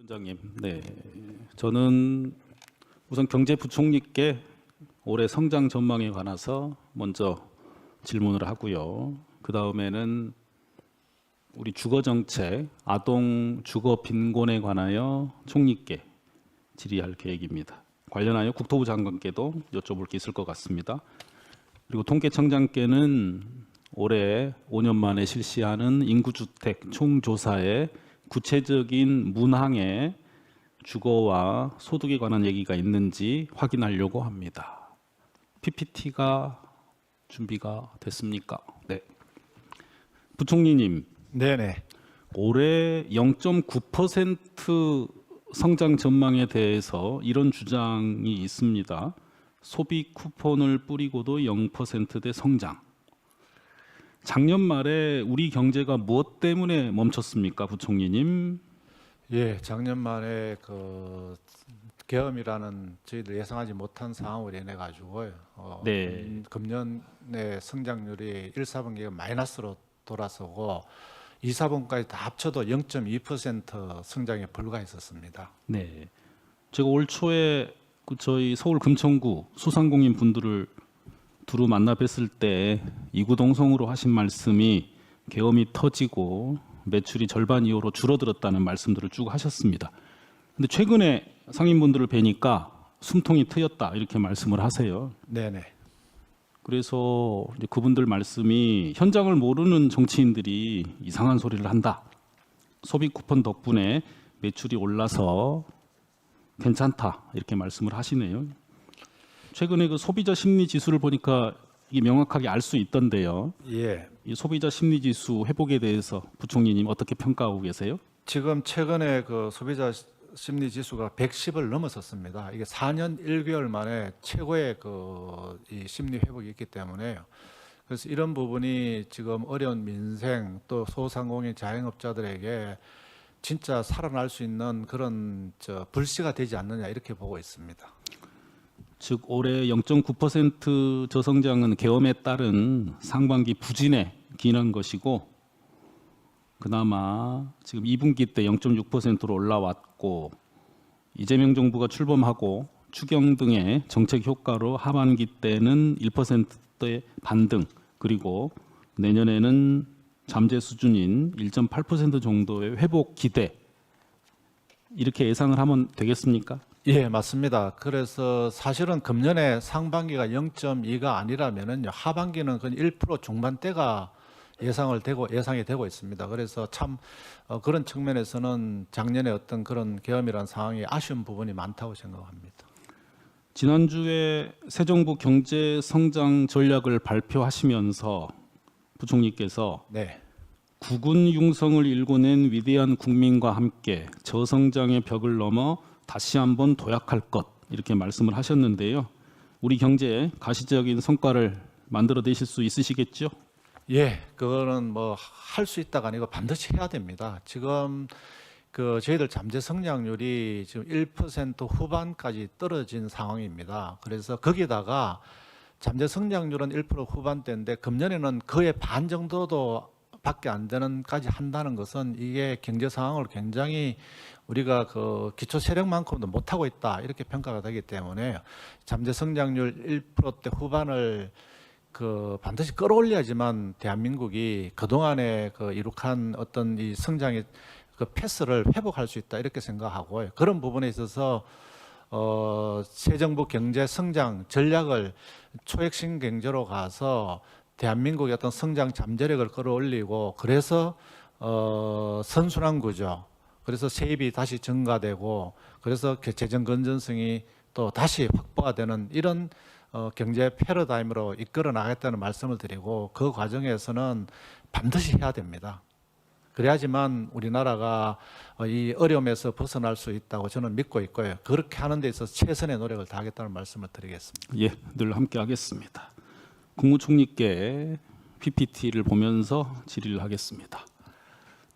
위원장님, 네, 저는 우선 경제부총리께 올해 성장 전망에 관해서 먼저 질문을 하고요. 그 다음에는 우리 주거 정책, 아동 주거 빈곤에 관하여 총리께 질의할 계획입니다. 관련하여 국토부 장관께도 여쭤볼 게 있을 것 같습니다. 그리고 통계청장께는 올해 5년 만에 실시하는 인구주택 총조사에 구체적인 문항에 주거와 소득에 관한 얘기가 있는지 확인하려고 합니다. PPT가 준비가 됐습니까? 네. 부총리님, 네네. 올해 0.9% 성장 전망에 대해서 이런 주장이 있습니다. 소비 쿠폰을 뿌리고도 0%대 성장. 작년 말에 우리 경제가 무엇 때문에 멈췄습니까, 부총리님? 예, 작년 말에 계엄이라는 저희들 예상하지 못한 상황으로 인해 가지고요. 네. 금년의 성장률이 1, 4분기가 마이너스로 돌아서고 2, 4분기까지 다 합쳐도 0.2% 성장에 불과했었습니다. 네. 제가 올 초에 저희 서울 금천구 소상공인 분들을 두루 만나 뵀을 때 이구동성으로 하신 말씀이 계엄이 터지고 매출이 절반 이후로 줄어들었다는 말씀들을 쭉 하셨습니다. 근데 최근에 상인분들을 뵈니까 숨통이 트였다 이렇게 말씀을 하세요. 네네. 그래서 이제 그분들 말씀이 현장을 모르는 정치인들이 이상한 소리를 한다. 소비 쿠폰 덕분에 매출이 올라서 괜찮다 이렇게 말씀을 하시네요. 최근에 그 소비자 심리 지수를 보니까 이게 명확하게 알 수 있던데요. 예. 이 소비자 심리 지수 회복에 대해서 부총리님 어떻게 평가하고 계세요? 지금 최근에 그 소비자 심리 지수가 110을 넘었었습니다. 이게 4년 1개월 만에 최고의 이 심리 회복이 있기 때문에요. 그래서 이런 부분이 지금 어려운 민생 또 소상공인 자영업자들에게 진짜 살아날 수 있는 그런 불씨가 되지 않느냐 이렇게 보고 있습니다. 즉 올해 0.9% 저성장은 계엄에 따른 상반기 부진에 기인한 것이고 그나마 지금 2분기 때 0.6%로 올라왔고 이재명 정부가 출범하고 추경 등의 정책 효과로 하반기 때는 1%의 반등 그리고 내년에는 잠재 수준인 1.8% 정도의 회복 기대 이렇게 예상을 하면 되겠습니까? 예, 맞습니다. 그래서 사실은 금년에 상반기가 0.2가 아니라면은요, 하반기는 그 1% 중반대가 예상이 되고 있습니다. 그래서 참 그런 측면에서는 작년에 어떤 그런 계엄이라는 상황이 아쉬운 부분이 많다고 생각합니다. 지난주에 새 정부 경제 성장 전략을 발표하시면서 부총리께서 네. 국군 융성을 일궈낸 위대한 국민과 함께 저성장의 벽을 넘어 다시 한번 도약할 것 이렇게 말씀을 하셨는데요. 우리 경제에 가시적인 성과를 만들어내실 수 있으시겠죠? 예, 그거는 뭐 할 수 있다가 아니고 반드시 해야 됩니다. 지금 저희들 잠재 성장률이 지금 1% 후반까지 떨어진 상황입니다. 그래서 거기다가 잠재 성장률은 1% 후반대인데 금년에는 그의 반 정도도 밖에 안 되는까지 한다는 것은 이게 경제 상황을 굉장히 우리가 기초 세력만큼도 못하고 있다 이렇게 평가가 되기 때문에 잠재 성장률 1%대 후반을 반드시 끌어올려야지만 대한민국이 그동안에 이룩한 어떤 이 성장의 패스를 회복할 수 있다 이렇게 생각하고요. 그런 부분에 있어서 새 정부 경제 성장 전략을 초핵심 경제로 가서 대한민국의 어떤 성장 잠재력을 끌어올리고 그래서 선순환 구조 그래서 세입이 다시 증가되고 그래서 재정 건전성이 또 다시 확보가 되는 이런 경제 패러다임으로 이끌어 나가겠다는 말씀을 드리고 그 과정에서는 반드시 해야 됩니다. 그래야지만 우리나라가 이 어려움에서 벗어날 수 있다고 저는 믿고 있고요. 그렇게 하는 데 있어서 최선의 노력을 다하겠다는 말씀을 드리겠습니다. 예, 늘 함께 하겠습니다. 국무총리께 PPT를 보면서 질의를 하겠습니다.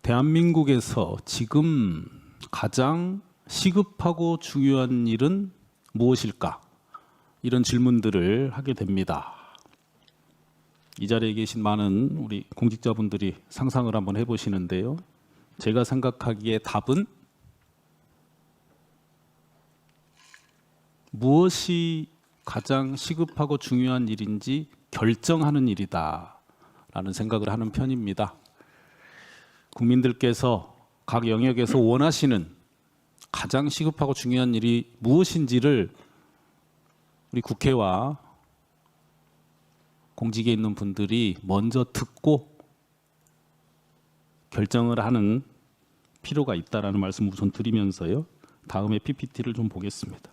대한민국에서 지금 가장 시급하고 중요한 일은 무엇일까? 이런 질문들을 하게 됩니다. 이 자리에 계신 많은 우리 공직자분들이 상상을 한번 해보시는데요. 제가 생각하기에 답은 무엇이 가장 시급하고 중요한 일인지 결정하는 일이다라는 생각을 하는 편입니다. 국민들께서 각 영역에서 원하시는 가장 시급하고 중요한 일이 무엇인지를 우리 국회와 공직에 있는 분들이 먼저 듣고 결정을 하는 필요가 있다라는 말씀을 우선 드리면서요. 다음에 PPT를 좀 보겠습니다.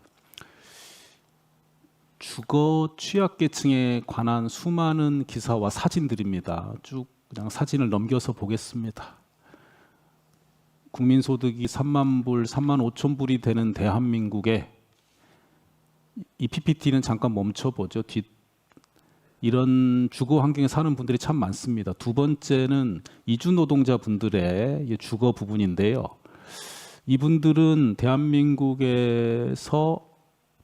주거 취약계층에 관한 수많은 기사와 사진들입니다. 쭉 그냥 사진을 넘겨서 보겠습니다. 국민소득이 3만 불, 3만 5천 불이 되는 대한민국에 이 PPT는 잠깐 멈춰보죠. 이런 주거 환경에 사는 분들이 참 많습니다. 두 번째는 이주 노동자분들의 주거 부분인데요. 이분들은 대한민국에서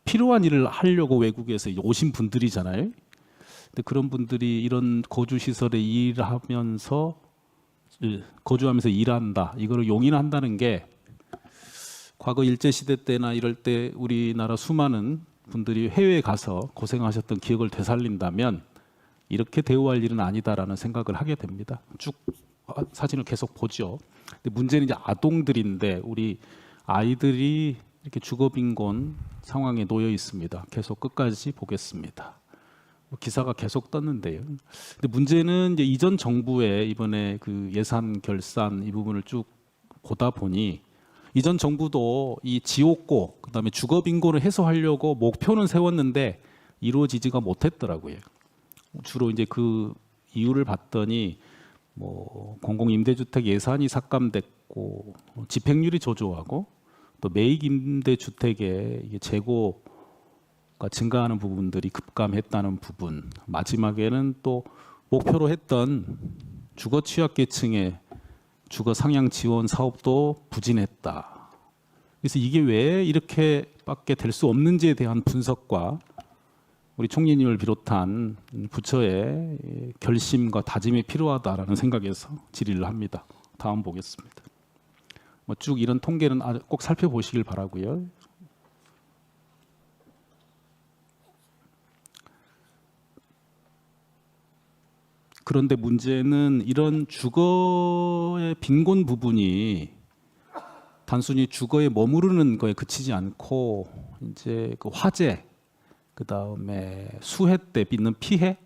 필요한 일을 하려고 외국에서 오신 분들이잖아요. 근데 그런 분들이 이런 거주시설에 일하면서 거주하면서 일한다. 이거를 용인한다는 게 과거 일제시대 때나 이럴 때 우리나라 수많은 분들이 해외에 가서 고생하셨던 기억을 되살린다면 이렇게 대우할 일은 아니다라는 생각을 하게 됩니다. 쭉 사진을 계속 보죠. 근데 문제는 이제 아동들인데 우리 아이들이 이렇게 주거 빈곤 상황에 놓여 있습니다. 계속 끝까지 보겠습니다. 기사가 계속 떴는데요. 근데 문제는 이제 이전 정부의 이번에 그 예산 결산 이 부분을 쭉 보다 보니 이전 정부도 이 지옥고 그다음에 주거 빈곤을 해소하려고 목표는 세웠는데 이루어지지가 못했더라고요. 주로 이제 그 이유를 봤더니 뭐 공공임대주택 예산이 삭감됐고 집행률이 저조하고 또 매입 임대주택의 이게 재고가 증가하는 부분들이 급감했다는 부분, 마지막에는 또 목표로 했던 주거 취약계층의 주거 상향 지원 사업도 부진했다. 그래서 이게 왜 이렇게밖에 될 수 없는지에 대한 분석과 우리 총리님을 비롯한 부처의 결심과 다짐이 필요하다라는 생각에서 질의를 합니다. 다음 보겠습니다. 쭉 이런 통계는 꼭 살펴보시길 바라고요. 그런데 문제는 이런 주거의 빈곤 부분이 단순히 주거에 머무르는 거에 그치지 않고 이제 그 화재, 그 다음에 수해 때 빚는 피해,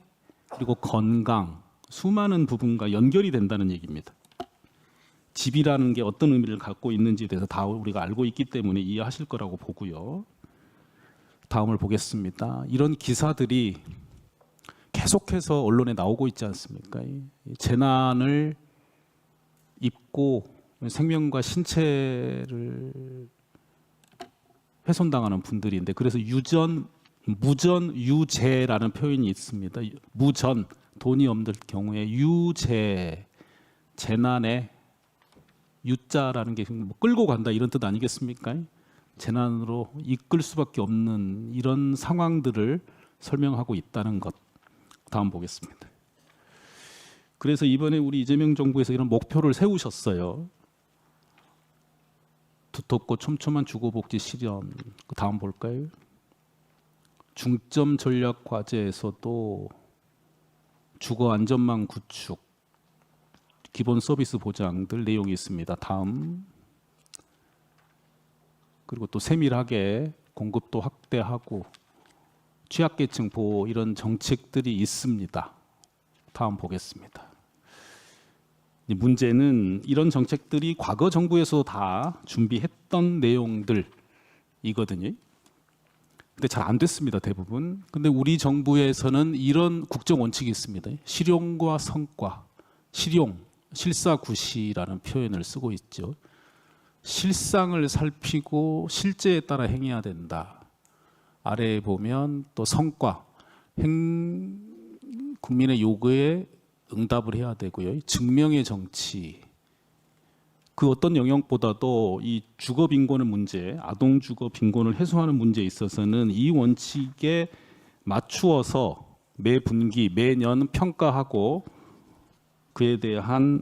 그리고 건강, 수많은 부분과 연결이 된다는 얘기입니다. 집이라는 게 어떤 의미를 갖고 있는지에 대해서 다 우리가 알고 있기 때문에 이해하실 거라고 보고요. 다음을 보겠습니다. 이런 기사들이 계속해서 언론에 나오고 있지 않습니까? 이 재난을 입고 생명과 신체를 훼손당하는 분들인데 그래서 무전 유재라는 표현이 있습니다. 무전 돈이 없는 경우에 유재 재난에 유자라는 게 끌고 간다 이런 뜻 아니겠습니까? 재난으로 이끌 수밖에 없는 이런 상황들을 설명하고 있다는 것. 다음 보겠습니다. 그래서 이번에 우리 이재명 정부에서 이런 목표를 세우셨어요. 두텁고 촘촘한 주거복지 실현. 다음 볼까요? 중점 전략 과제에서도 주거 안전망 구축, 기본 서비스 보장들 내용이 있습니다. 다음. 그리고 또 세밀하게 공급도 확대하고 취약계층 보호 이런 정책들이 있습니다. 다음 보겠습니다. 문제는 이런 정책들이 과거 정부에서 다 준비했던 내용들이거든요. 근데 잘 안 됐습니다, 대부분. 근데 우리 정부에서는 이런 국정 원칙이 있습니다. 실용과 성과, 실사구시라는 표현을 쓰고 있죠. 실상을 살피고 실제에 따라 행해야 된다. 아래에 보면 또 성과, 국민의 요구에 응답을 해야 되고요. 증명의 정치, 그 어떤 영역보다도 이 주거 빈곤의 문제, 아동 주거 빈곤을 해소하는 문제에 있어서는 이 원칙에 맞추어서 매 분기, 매년 평가하고 그에 대한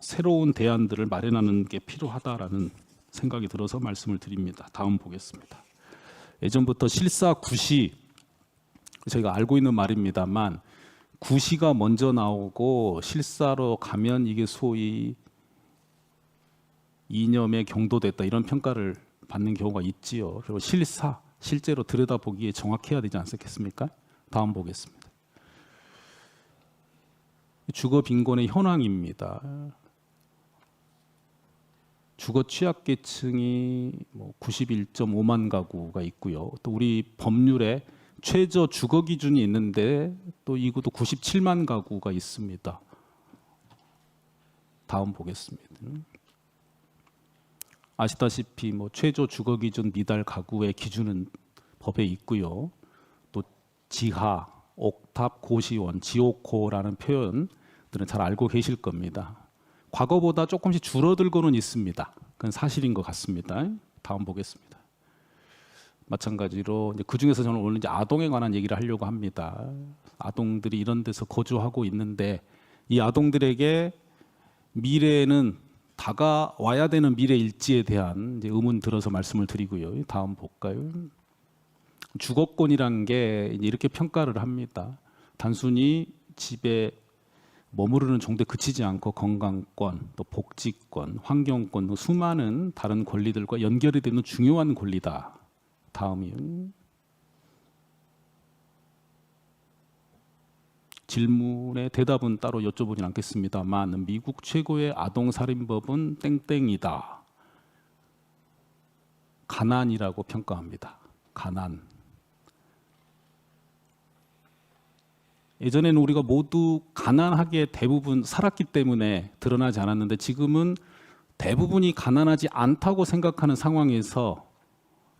새로운 대안들을 마련하는 게 필요하다라는 생각이 들어서 말씀을 드립니다. 다음 보겠습니다. 예전부터 실사 구시, 저희가 알고 있는 말입니다만 구시가 먼저 나오고 실사로 가면 이게 소위 이념에 경도됐다 이런 평가를 받는 경우가 있지요. 그리고 실사, 실제로 들여다보기에 정확해야 되지 않겠습니까? 다음 보겠습니다. 주거 빈곤의 현황입니다. 주거 취약계층이 91.5만 가구가 있고요. 또 우리 법률에 최저 주거 기준이 있는데 또 이것도 97만 가구가 있습니다. 다음 보겠습니다. 아시다시피 최저 주거 기준 미달 가구의 기준은 법에 있고요. 또 지하, 옥탑, 고시원, 지옥호라는 표현들은 잘 알고 계실 겁니다. 과거보다 조금씩 줄어들고는 있습니다. 그건 사실인 것 같습니다. 다음 보겠습니다. 마찬가지로 그 중에서 저는 오늘 이제 아동에 관한 얘기를 하려고 합니다. 아동들이 이런 데서 거주하고 있는데 이 아동들에게 미래에는 다가와야 되는 미래일지에 대한 이제 의문 들어서 말씀을 드리고요. 다음 볼까요? 주거권이란 게 이렇게 평가를 합니다. 단순히 집에 머무르는 정도에 그치지 않고 건강권, 또 복지권, 환경권 등 수많은 다른 권리들과 연결이 되는 중요한 권리다. 다음이요. 질문의 대답은 따로 여쭤보진 않겠습니다만 미국 최고의 아동살인법은 땡땡이다. 가난이라고 평가합니다. 가난. 예전에는 우리가 모두 가난하게 대부분 살았기 때문에 드러나지 않았는데 지금은 대부분이 가난하지 않다고 생각하는 상황에서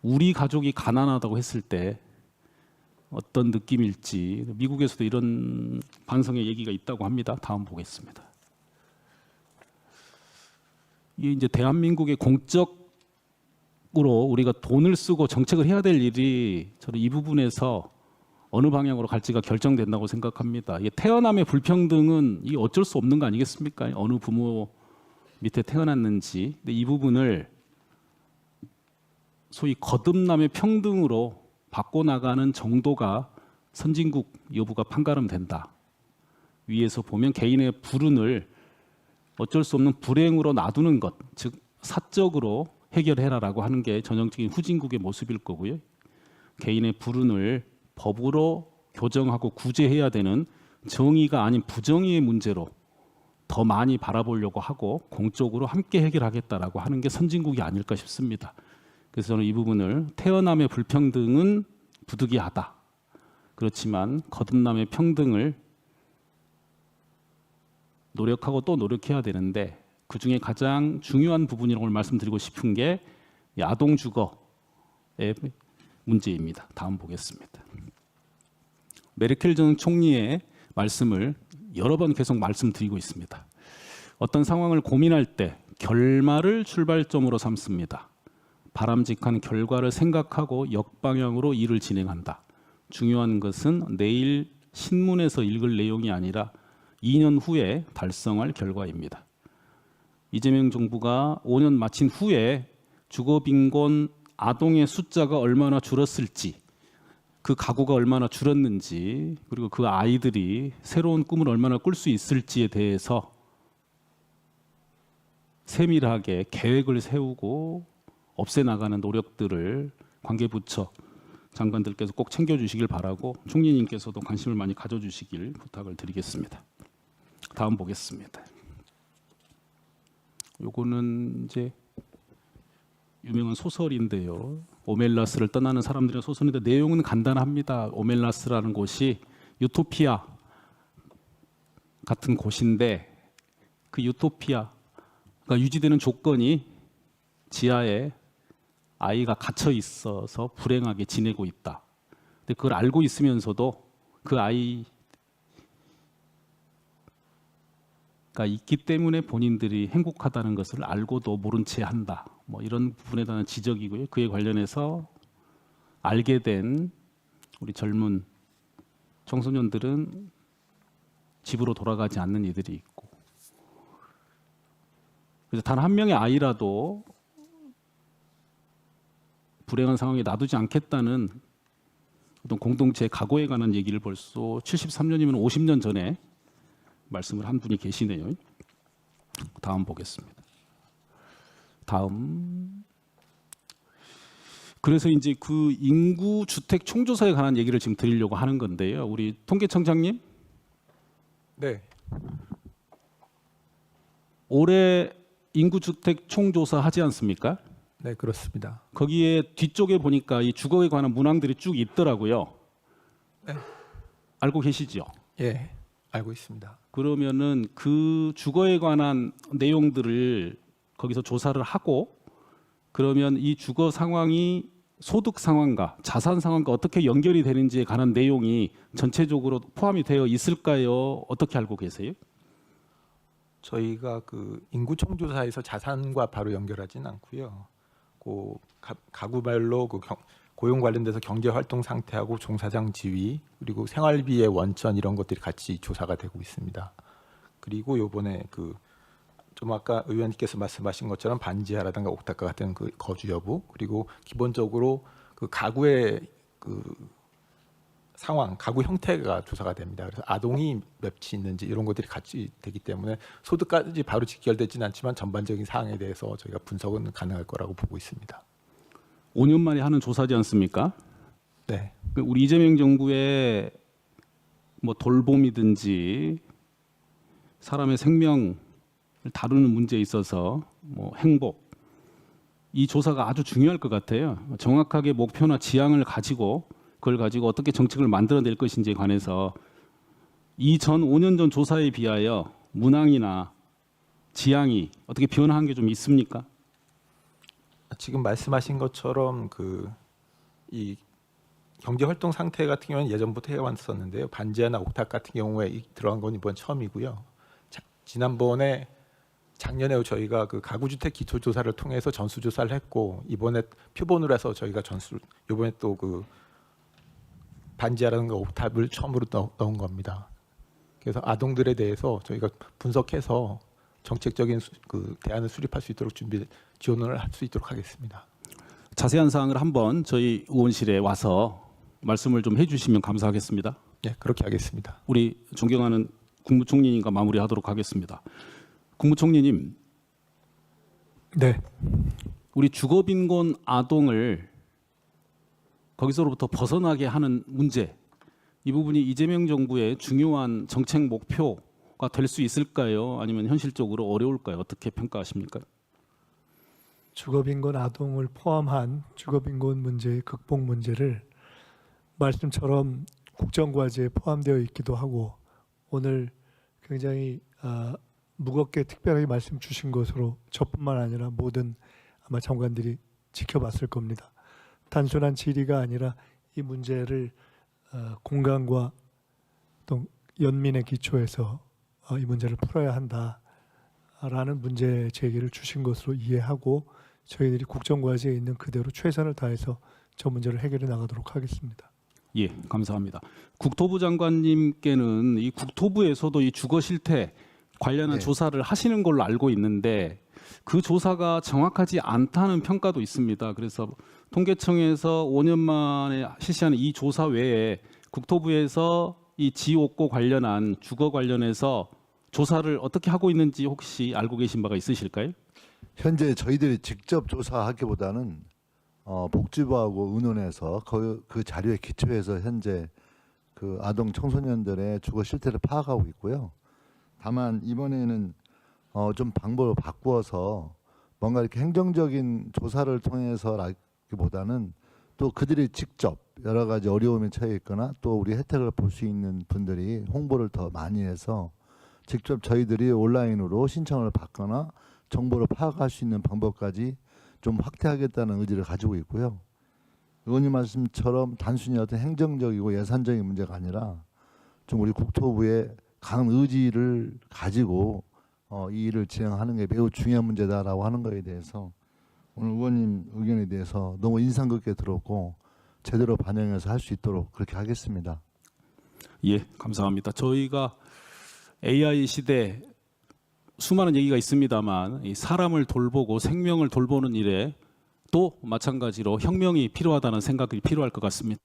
우리 가족이 가난하다고 했을 때 어떤 느낌일지 미국에서도 이런 반성의 얘기가 있다고 합니다. 다음 보겠습니다. 이게 이제 대한민국의 공적으로 우리가 돈을 쓰고 정책을 해야 될 일이 저는 이 부분에서 어느 방향으로 갈지가 결정된다고 생각합니다. 이게 태어남의 불평등은 이게 어쩔 수 없는 거 아니겠습니까? 어느 부모 밑에 태어났는지. 근데 이 부분을 소위 거듭남의 평등으로 바꿔나가는 정도가 선진국 여부가 판가름된다. 위에서 보면 개인의 불운을 어쩔 수 없는 불행으로 놔두는 것, 즉 사적으로 해결해라라고 하는 게 전형적인 후진국의 모습일 거고요. 개인의 불운을 법으로 교정하고 구제해야 되는 정의가 아닌 부정의의 문제로 더 많이 바라보려고 하고 공적으로 함께 해결하겠다라고 하는 게 선진국이 아닐까 싶습니다. 그래서 저는 이 부분을 태어남의 불평등은 부득이하다. 그렇지만 거듭남의 평등을 노력하고 또 노력해야 되는데 그중에 가장 중요한 부분이라고 말씀드리고 싶은 게 아동 주거의 문제입니다. 다음 보겠습니다. 메르켈 전 총리의 말씀을 여러 번 계속 말씀드리고 있습니다. 어떤 상황을 고민할 때 결말을 출발점으로 삼습니다. 바람직한 결과를 생각하고 역방향으로 일을 진행한다. 중요한 것은 내일 신문에서 읽을 내용이 아니라 2년 후에 달성할 결과입니다. 이재명 정부가 5년 마친 후에 주거빈곤 아동의 숫자가 얼마나 줄었을지, 그 가구가 얼마나 줄었는지, 그리고 그 아이들이 새로운 꿈을 얼마나 꿀 수 있을지에 대해서 세밀하게 계획을 세우고 없애나가는 노력들을 관계부처 장관들께서 꼭 챙겨주시길 바라고 총리님께서도 관심을 많이 가져주시길 부탁을 드리겠습니다. 다음 보겠습니다. 요거는 이제 유명한 소설인데요. 오멜라스를 떠나는 사람들의 소설인데 내용은 간단합니다. 오멜라스라는 곳이 유토피아 같은 곳인데 그 유토피아가 유지되는 조건이 지하에 아이가 갇혀 있어서 불행하게 지내고 있다. 근데 그걸 알고 있으면서도 그 아이가 있기 때문에 본인들이 행복하다는 것을 알고도 모른 채 한다. 이런 부분에 대한 지적이고요. 그에 관련해서 알게 된 우리 젊은 청소년들은 집으로 돌아가지 않는 이들이 있고, 그래서 단 한 명의 아이라도 불행한 상황에 놔두지 않겠다는 어떤 공동체 각오에 관한 얘기를 벌써 73년이면 50년 전에 말씀을 한 분이 계시네요. 다음 보겠습니다. 다음. 그래서 이제 그 인구 주택 총조사에 관한 얘기를 지금 드리려고 하는 건데요. 우리 통계청장님, 네, 올해 인구 주택 총조사 하지 않습니까? 네 그렇습니다. 거기에 뒤쪽에 보니까 이 주거에 관한 문항들이 쭉 있더라고요. 네. 알고 계시죠? 예, 알고 있습니다. 그러면은 그 주거에 관한 내용들을 거기서 조사를 하고 그러면 이 주거 상황이 소득 상황과 자산 상황과 어떻게 연결이 되는지에 관한 내용이 전체적으로 포함이 되어 있을까요? 어떻게 알고 계세요? 저희가 그 인구 총조사에서 자산과 바로 연결하진 않고요. 그 가구별로 그 고용 관련돼서 경제 활동 상태하고 종사장 지위 그리고 생활비의 원천 이런 것들이 같이 조사가 되고 있습니다. 그리고 요번에 그 좀 아까 의원님께서 말씀하신 것처럼 반지하라든가 옥탑가 같은 그 거주 여부 그리고 기본적으로 그 가구의 그 상황, 가구 형태가 조사가 됩니다. 그래서 아동이 몇이 있는지 이런 것들이 같이 되기 때문에 소득까지 바로 직결되지는 않지만 전반적인 사항에 대해서 저희가 분석은 가능할 거라고 보고 있습니다. 5년 만에 하는 조사지 않습니까? 네, 우리 이재명 정부의 뭐 돌봄이든지 사람의 생명을 다루는 문제에 있어서 뭐 행복 이 조사가 아주 중요할 것 같아요. 정확하게 목표나 지향을 가지고 그걸 가지고 어떻게 정책을 만들어낼 것인지에 관해서 이전 5년 전 조사에 비하여 문항이나 지향이 어떻게 변화한 게 좀 있습니까? 지금 말씀하신 것처럼 이 경제 활동 상태 같은 경우는 예전부터 해왔었는데요. 반지하나 옥탑 같은 경우에 들어간 건 이번 처음이고요. 지난번에 작년에 저희가 그 가구주택 기초조사를 통해서 전수조사를 했고 이번에 표본으로 해서 저희가 이번에 또 그 반지하라든가 옥탑을 처음으로 넣은 겁니다. 그래서 아동들에 대해서 저희가 분석해서 정책적인 그 대안을 수립할 수 있도록 지원을 할 수 있도록 하겠습니다. 자세한 사항을 한번 저희 의원실에 와서 말씀을 좀 해주시면 감사하겠습니다. 네, 그렇게 하겠습니다. 우리 존경하는 국무총리님과 마무리하도록 하겠습니다. 국무총리님, 네, 우리 주거빈곤 아동을 거기서로부터 벗어나게 하는 문제, 이 부분이 이재명 정부의 중요한 정책 목표가 될 수 있을까요? 아니면 현실적으로 어려울까요? 어떻게 평가하십니까? 주거빈곤 아동을 포함한 주거빈곤 문제의 극복 문제를 말씀처럼 국정과제에 포함되어 있기도 하고 오늘 굉장히 무겁게 특별하게 말씀 주신 것으로 저뿐만 아니라 모든 아마 장관들이 지켜봤을 겁니다. 단순한 질의가 아니라 이 문제를 공감과 또 연민의 기초에서 이 문제를 풀어야 한다라는 문제 제기를 주신 것으로 이해하고 저희들이 국정과제에 있는 그대로 최선을 다해서 저 문제를 해결해 나가도록 하겠습니다. 예, 감사합니다. 국토부 장관님께는 이 국토부에서도 이 주거 실태 관련한 네. 조사를 하시는 걸로 알고 있는데 그 조사가 정확하지 않다는 평가도 있습니다. 그래서 통계청에서 5년 만에 실시하는 이 조사 외에 국토부에서 이 지옥고 관련한 주거 관련해서 조사를 어떻게 하고 있는지 혹시 알고 계신 바가 있으실까요? 현재 저희들이 직접 조사하기보다는 복지부하고 의논해서 그 자료에 기초해서 현재 그 아동 청소년들의 주거 실태를 파악하고 있고요. 다만 이번에는 좀 방법을 바꾸어서 뭔가 이렇게 행정적인 조사를 통해서라기보다는 또 그들이 직접 여러 가지 어려움에 처해 있거나 또 우리 혜택을 볼 수 있는 분들이 홍보를 더 많이 해서 직접 저희들이 온라인으로 신청을 받거나 정보를 파악할 수 있는 방법까지 좀 확대하겠다는 의지를 가지고 있고요. 의원님 말씀처럼 단순히 어떤 행정적이고 예산적인 문제가 아니라 좀 우리 국토부의 강한 의지를 가지고 이 일을 진행하는 게 매우 중요한 문제다라고 하는 것에 대해서 오늘 의원님 의견에 대해서 너무 인상 깊게 들었고 제대로 반영해서 할 수 있도록 그렇게 하겠습니다. 예, 감사합니다. 저희가 AI 시대 수많은 얘기가 있습니다만 이 사람을 돌보고 생명을 돌보는 일에 마찬가지로 혁명이 필요하다는 생각이 필요할 것 같습니다.